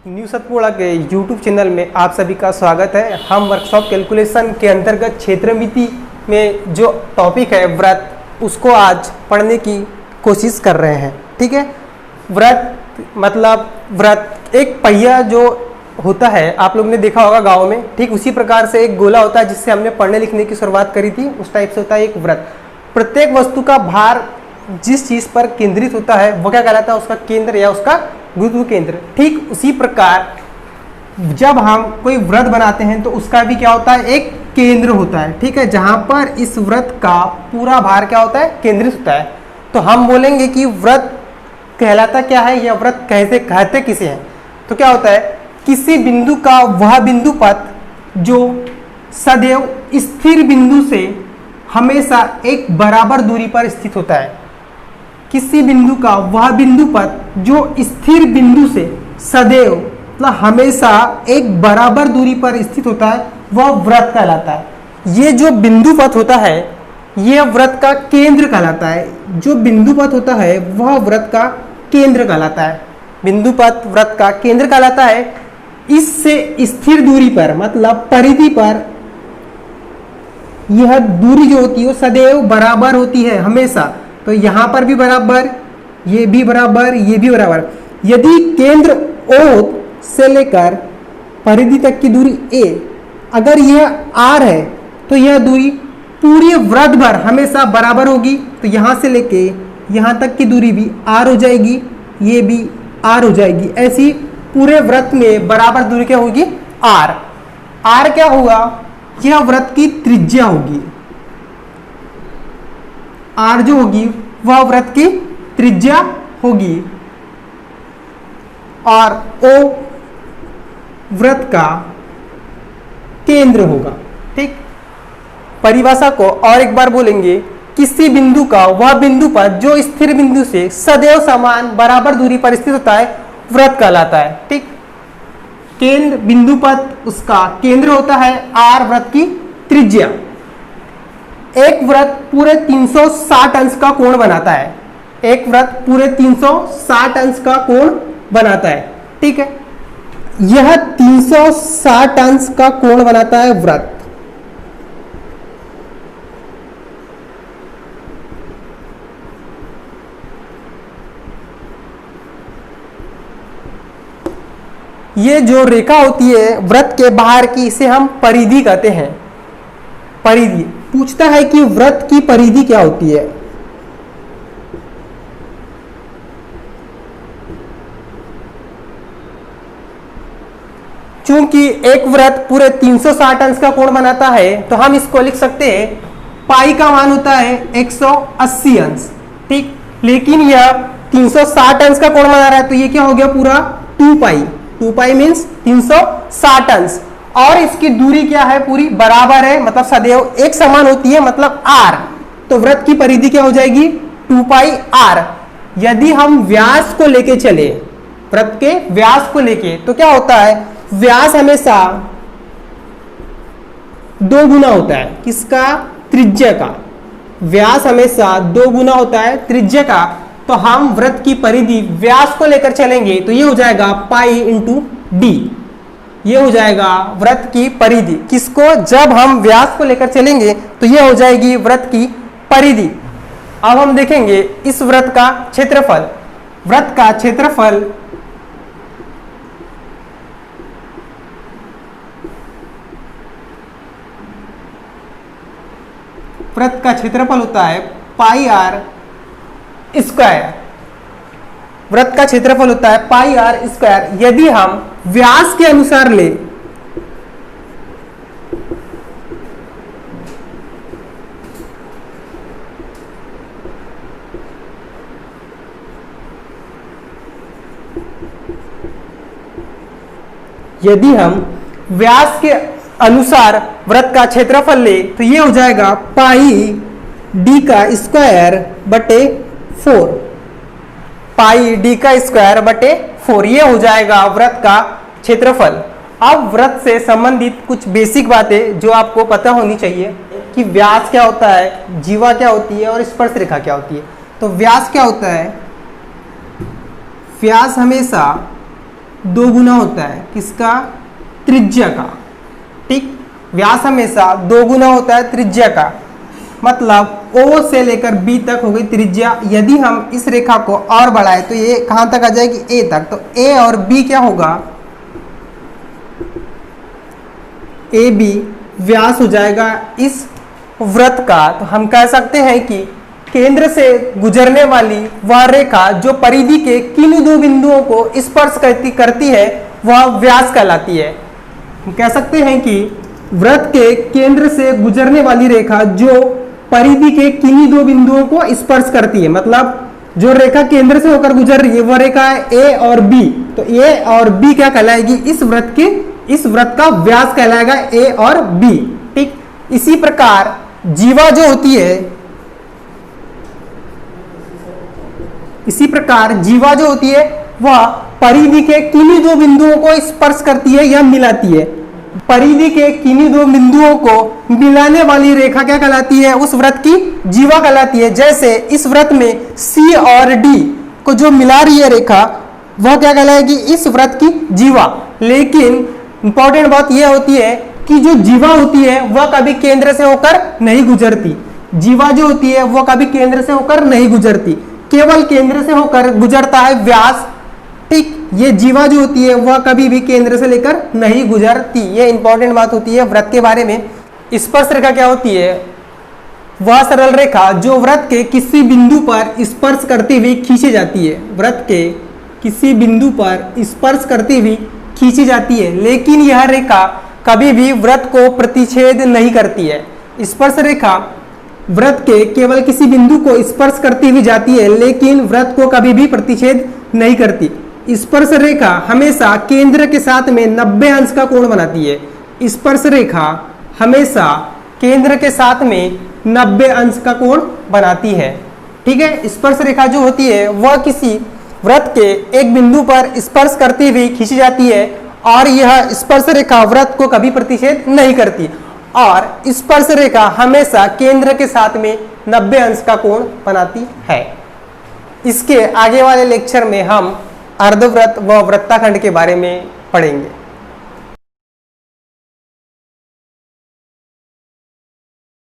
New Satpura के YouTube channel में आप सभी का स्वागत है। हम वर्कशॉप कैलकुलेशन के अंतर्गत क्षेत्रमिति में जो टॉपिक है व्रत, उसको आज पढ़ने की कोशिश कर रहे हैं। ठीक है, व्रत मतलब व्रत एक पहिया जो होता है, आप लोग ने देखा होगा गांव में। ठीक उसी प्रकार से एक गोला होता है जिससे हमने पढ़ने लिखने की शुरुआत करी थी, उस टाइप से होता है एक व्रत। प्रत्येक वस्तु का भार जिस चीज पर केंद्रित होता है वो क्या कहलाता है, उसका केंद्र या उसका गुरुत्व केंद्र। ठीक उसी प्रकार जब हम कोई व्रत बनाते हैं तो उसका भी क्या होता है, एक केंद्र होता है। ठीक है, जहां पर इस व्रत का पूरा भार क्या होता है, केंद्रित होता है। तो हम बोलेंगे कि व्रत कहलाता क्या है या व्रत कैसे कहते किसे हैं। तो क्या होता है, किसी बिंदु का वह बिंदु पथ जो सदैव स्थिर बिंदु से हमेशा एक बराबर दूरी पर स्थित होता है। किसी बिंदु का वह बिंदु पथ जो स्थिर बिंदु से सदैव मतलब हमेशा एक बराबर दूरी पर स्थित होता है, वह व्रत कहलाता है। ये जो बिंदु पथ होता है यह व्रत का केंद्र कहलाता है। जो बिंदु पथ होता है वह व्रत का केंद्र कहलाता है। बिंदु पथ व्रत का केंद्र कहलाता है। इससे स्थिर दूरी पर मतलब परिधि पर यह दूरी जो होती है वो सदैव बराबर होती है हमेशा। तो यहां पर भी बराबर, ये भी बराबर, ये भी बराबर। यदि केंद्र O से लेकर परिधि तक की दूरी A अगर यह R है तो यह दूरी पूरे व्रत भर हमेशा बराबर होगी। तो यहां से लेके यहां तक की दूरी भी R हो जाएगी, ये भी R हो जाएगी। ऐसी पूरे व्रत में बराबर दूरी क्या होगी, R। R क्या होगा, यह व्रत की त्रिज्या होगी। R जो होगी वह व्रत की त्रिज्या होगी और O व्रत का केंद्र होगा। ठीक, परिभाषा को और एक बार बोलेंगे, किसी बिंदु का वह बिंदु पथ जो स्थिर बिंदु से सदैव समान बराबर दूरी पर स्थित होता है व्रत कहलाता है। ठीक, केंद्र बिंदु पथ उसका केंद्र होता है, R व्रत की त्रिज्या। एक व्रत पूरे 360 अंश का कोण बनाता है। एक व्रत पूरे 360 अंश का कोण बनाता है। ठीक है, यह 360 अंश का कोण बनाता है व्रत। ये जो रेखा होती है व्रत के बाहर की, इसे हम परिधि कहते हैं। परिधि पूछता है कि व्रत की परिधि क्या होती है। चूंकि एक व्रत पूरे 360 अंश का कोण बनाता है तो हम इसको लिख सकते हैं, पाई का मान होता है 180 अंश। ठीक, लेकिन यह 360 अंश का कोण बना रहा है तो ये क्या हो गया, पूरा 2 पाई। 2 पाई मीन्स 360 अंश। और इसकी दूरी क्या है, पूरी बराबर है, मतलब सदैव एक समान होती है, मतलब R। तो व्रत की परिधि क्या हो जाएगी, 2 पाई R। यदि हम व्यास को लेके चले, व्रत के व्यास को लेके, तो क्या होता है, व्यास हमेशा 2 गुना होता है। किसका, त्रिज्या का। व्यास हमेशा 2 गुना होता है त्रिज्या का। तो हम व्रत की परिधि व्यास को लेकर चलेंगे तो ये हो जाएगा पाई इंटू डी। ये हो जाएगा व्रत की परिधि। किसको, जब हम व्यास को लेकर चलेंगे तो ये हो जाएगी व्रत की परिधि। अब हम देखेंगे इस व्रत का क्षेत्रफल। व्रत का क्षेत्रफल व्रत का क्षेत्रफल होता है पाई R स्क्वायर। व्रत का क्षेत्रफल होता है पाई R स्क्वायर। यदि हम व्यास के अनुसार ले, यदि हम व्यास के अनुसार व्रत का क्षेत्रफल ले तो ये हो जाएगा पाई डी का स्क्वायर बटे 4। पाई डी का स्क्वायर बटे 4 ये हो जाएगा व्रत का क्षेत्रफल। अब व्रत से संबंधित कुछ बेसिक बातें जो आपको पता होनी चाहिए कि व्यास क्या होता है, जीवा क्या होती है और स्पर्श रेखा क्या होती है। तो व्यास क्या होता है, व्यास हमेशा दो गुना होता है किसका? त्रिज्या का। ठीक, व्यास हमेशा दो गुना होता है त्रिज्या का, मतलब O से लेकर B तक हो गई त्रिज्या। यदि हम इस रेखा को और बढ़ाए तो ये कहां तक आ जाएगी? A तक। तो A और B क्या होगा? AB व्यास हो जाएगा इस वृत्त का। तो हम कह सकते हैं कि केंद्र से गुजरने वाली वह रेखा जो परिधि के किन दो बिंदुओं को स्पर्श करती है वह व्यास कहलाती है। हम कह सकते हैं कि वृत्त के केंद्र से गुजरने वाली रेखा जो परिधि के किन्हीं दो बिंदुओं को स्पर्श करती है, मतलब जो रेखा केंद्र से होकर गुजर रही है वह रेखा है ए और बी। तो ए और बी क्या कहलाएगी? इस वृत्त का व्यास कहलाएगा ए और बी। ठीक, इसी प्रकार जीवा जो होती है, वह परिधि के किन्हीं दो बिंदुओं को स्पर्श करती है या मिलाती है। परिधि के किन्हीं दो बिंदुओं को मिलाने वाली रेखा क्या कहलाती है? उस वृत्त की जीवा कहलाती है। जैसे इस वृत्त में C और D को जो मिला रही है रेखा वह क्या कहलाएगी? इस वृत्त की जीवा। लेकिन इंपॉर्टेंट बात यह होती है कि जो जीवा होती है वह कभी केंद्र से होकर नहीं गुजरती। जीवा जो होती है वह कभी केंद्र से होकर नहीं गुजरती, केवल केंद्र से होकर गुजरता है व्यास। ठीक, ये जीवा जो होती है वह कभी भी केंद्र से लेकर नहीं गुजरती। ये इंपॉर्टेंट बात होती है वृत्त के बारे में। स्पर्श रेखा क्या होती है? वह सरल रेखा जो वृत्त के किसी बिंदु पर स्पर्श करती हुई खींची जाती है। वृत्त के किसी बिंदु पर स्पर्श करती हुई खींची जाती है, लेकिन यह रेखा कभी भी वृत्त को प्रतिच्छेद नहीं करती है। स्पर्श रेखा वृत्त के केवल किसी बिंदु को स्पर्श करती हुई जाती है, लेकिन वृत्त को कभी भी प्रतिच्छेद नहीं करती। स्पर्श रेखा हमेशा केंद्र के साथ में 90 अंश का कोण बनाती है। स्पर्श रेखा हमेशा केंद्र के साथ में 90 अंश का कोण बनाती है। ठीक है, स्पर्श रेखा जो होती है वह किसी वृत्त के एक बिंदु पर स्पर्श करती हुई खींची जाती है और यह स्पर्श रेखा वृत्त को कभी प्रतिच्छेद नहीं करती, और स्पर्श रेखा हमेशा केंद्र के साथ में 90 अंश का कोण बनाती है। इसके आगे वाले लेक्चर में हम अर्धवृत्त व वृत्ताखंड के बारे में पढ़ेंगे।